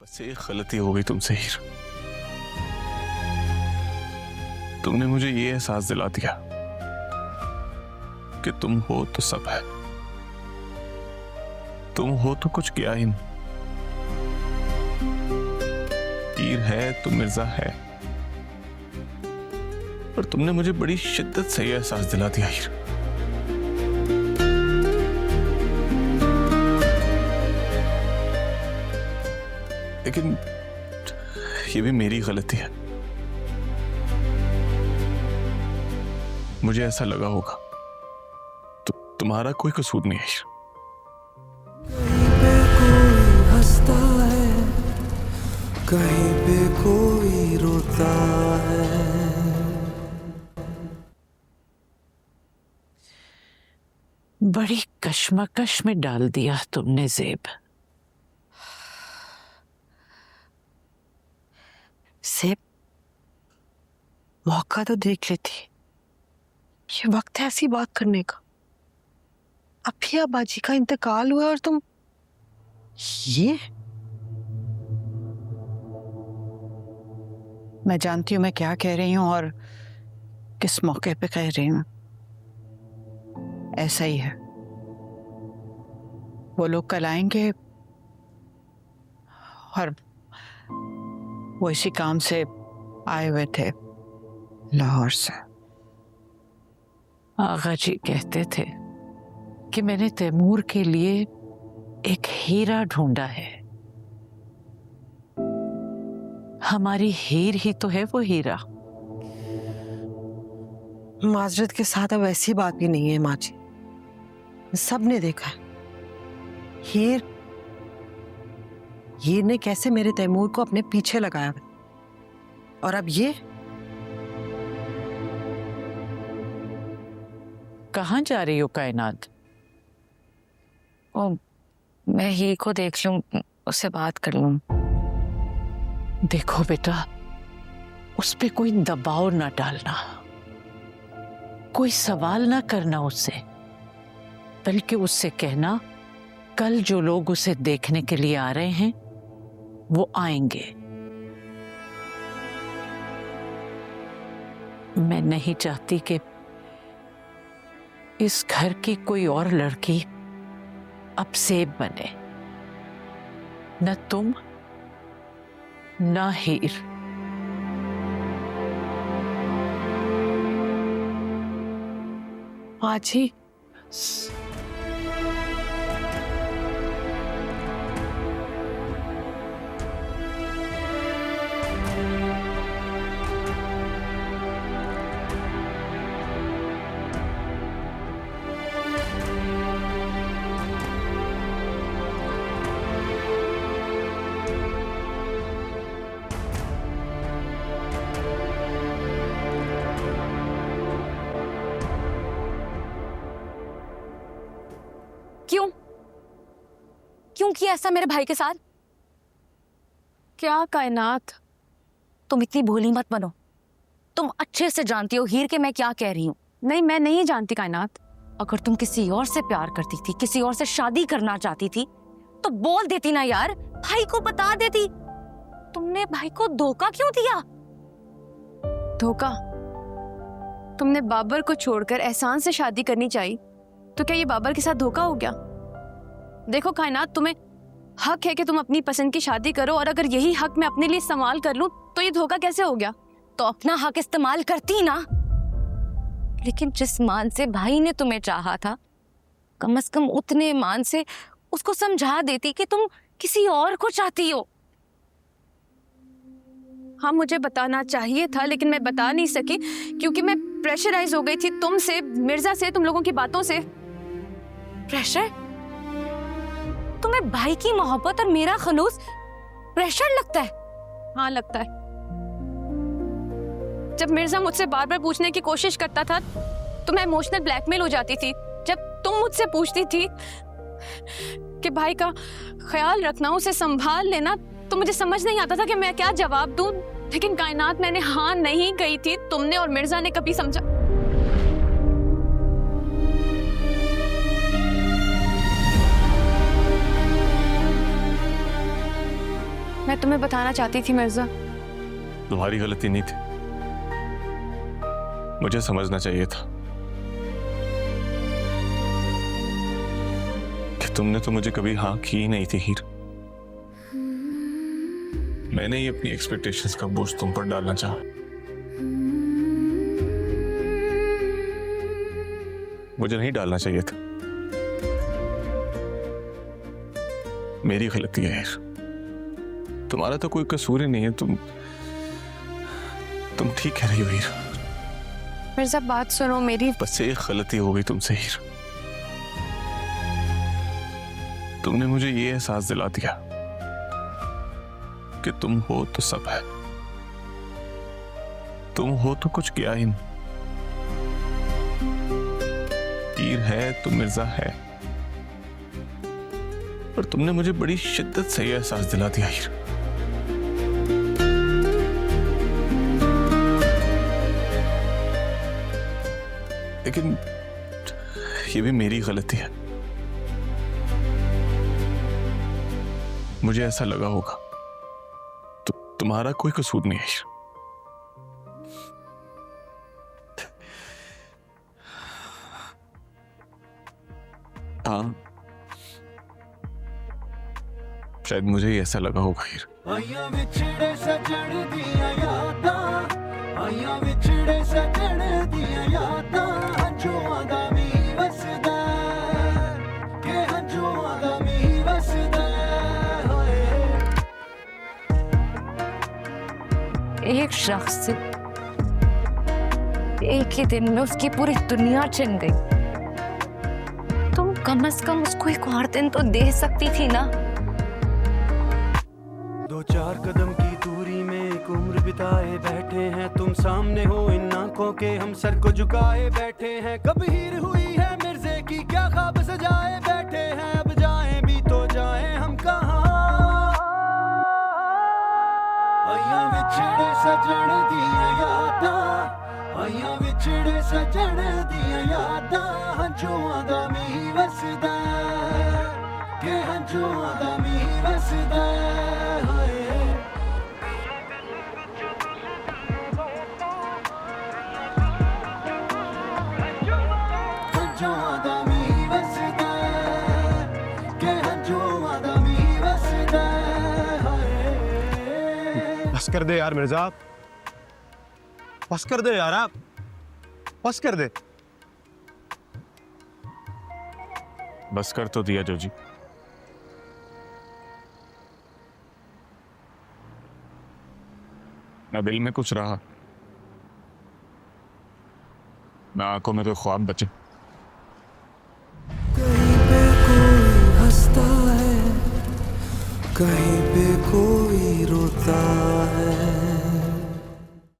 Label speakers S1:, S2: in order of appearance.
S1: बस एक गलती हो गई तुमसे हीर। तुमने मुझे ये एहसास दिला दिया कि तुम हो तो सब है, तुम हो तो कुछ क्या ही नहीं। हीर है तो मिर्जा है, और तुमने मुझे बड़ी शिद्दत से यह एहसास दिला दिया हीर। लेकिन ये भी मेरी गलती है। मुझे ऐसा लगा होगा, तो तुम्हारा कोई कसूर नहीं है हीर।
S2: कहीं पे कोई रोता है।
S3: बड़ी कश्मकश में डाल दिया तुमने ज़ेब।
S4: ज़ेब, मौका तो देख लेती। ये वक्त है ऐसी बात करने का। अभी अब्बाजी का इंतकाल हुआ और तुम ये। मैं जानती हूँ मैं क्या कह रही हूँ और किस मौके पे कह रही हूँ। ऐसा ही है, वो लोग कल आएंगे और वो इसी काम से आए हुए थे लाहौर से।
S3: आगा जी कहते थे कि मैंने तैमूर के लिए एक हीरा ढूंढा है। हमारी हीर ही तो है वो हीरा।
S4: माजरत के साथ अब ऐसी बात भी नहीं है माँ जी, सबने देखा है। हीर ने कैसे मेरे तैमूर को अपने पीछे लगाया, और अब ये।
S3: कहाँ जा रही हो कायनात?
S5: ओ, मैं हीर को देख लूं, उससे बात कर लूं।
S3: देखो बेटा, उस पे कोई दबाव ना डालना, कोई सवाल ना करना उससे, बल्कि उससे कहना कल जो लोग उसे देखने के लिए आ रहे हैं वो आएंगे। मैं नहीं चाहती कि इस घर की कोई और लड़की अब ज़ेब बने, न तुम न हीर।
S4: माँ जी,
S5: क्यों किया ऐसा मेरे भाई के साथ?
S4: क्या कायनात,
S5: तुम इतनी भोली मत बनो। तुम अच्छे से जानती हो हीर के मैं क्या कह रही हूँ।
S4: नहीं मैं नहीं जानती कायनात।
S5: अगर तुम किसी और से प्यार करती थी, किसी और से शादी करना चाहती थी, तो बोल देती ना यार, भाई को बता देती। तुमने भाई को धोखा क्यों दिया?
S4: धोखा? तुमने बाबर को छोड़कर एहसान से शादी करनी चाहिए, तो क्या ये बाबर के साथ धोखा हो गया? देखो कायनात, तुम्हें हक है कि तुम अपनी पसंद की शादी करो, और अगर यही हक मैं अपने लिए इस्तेमाल कर लूं तो ये धोखा कैसे हो गया?
S5: तो अपना हक इस्तेमाल करती ना। लेकिन जिस मान से भाई ने तुम्हें चाहा था, कम से कम उतने मान से उसको समझा देती कि तुम किसी और को चाहती हो।
S4: हाँ, मुझे बताना चाहिए था, लेकिन मैं बता नहीं सकी क्योंकि मैं प्रेशराइज हो गई थी तुमसे, मिर्जा से, तुम लोगों की बातों से।
S5: प्रेशर? तुम्हें भाई की मोहब्बत और मेरा खलूस प्रेशर लगता है?
S4: हाँ लगता है। जब मिर्जा मुझसे बार बार पूछने की कोशिश करता था तो मैं इमोशनल ब्लैकमेल हो जाती थी। जब तुम मुझसे पूछती थी कि भाई का ख्याल रखना, उसे संभाल लेना, तो मुझे समझ नहीं आता था कि मैं क्या जवाब दूं। लेकिन कायनात, मैंने हाँ नहीं कही थी, तुमने और मिर्जा ने कभी समझा। मैं तुम्हें बताना चाहती थी मिर्जा।
S1: तुम्हारी गलती नहीं थी, मुझे समझना चाहिए था कि तुमने तो मुझे कभी हाँ की ही नहीं थी हीर। मैंने ही अपनी एक्सपेक्टेशंस का बोझ तुम पर डालना चाहा। मुझे नहीं डालना चाहिए था, मेरी गलती है हीर। तुम्हारा तो कोई कसूर ही नहीं है, तुम ठीक कह रही हो हीर।
S4: मिर्जा बात सुनो मेरी।
S1: बस एक गलती हो गई तुमसे हीर, तुमने मुझे ये एहसास दिला दिया कि तुम हो तो सब है, तुम हो तो कुछ किया ही नहीं। हीर है तो मिर्जा है, और तुमने मुझे बड़ी शिद्दत से ये एहसास दिला दिया हीर। लेकिन ये भी मेरी गलती है, मुझे ऐसा लगा होगा, तो तुम्हारा कोई कसूर नहीं है। हाँ, शायद मुझे ही ऐसा लगा होगा हीर।
S2: आइया विछड़े सजन दिया यादां, आइया विछड़े सजन दिया यादां, हंझुआं दा मी वसदा के हंझुआं दा मी वसदा होए।
S5: एक शख्स एक ही दिन में उसकी पूरी दुनिया छिन गई। तुम कम से कम उसको एक और दिन तो दे सकती थी ना।
S2: दो चार कदम की दूरी में एक उम्र बिताए बैठे हैं, तुम सामने हो इन आंखों के, हम सर को झुकाए बैठे हैं। कब हीर हुई है मिर्जे की, क्या ख्वाब सजाए बैठे हैं, अब जाएं भी तो जाएं हम कहाँ। आइया विछड़े सजन दिया यादां, आइया विछड़े सजन दिया यादां, हंझुआं दा मी वसदा के हंझुआं दा मी वसदा होए। हंझुआं दा मी वसदा के हंझुआं दा मी वसदा होए।
S6: बस कर दे यार मिर्जा, बस कर दे यार, आप बस कर दे।
S1: बस कर तो दिया जोजी, ना दिल में कुछ रहा, ना आंखों में तो ख्वाब बचे।
S2: कहीं पे कोई हंसता है, कहीं पे कोई रोता है।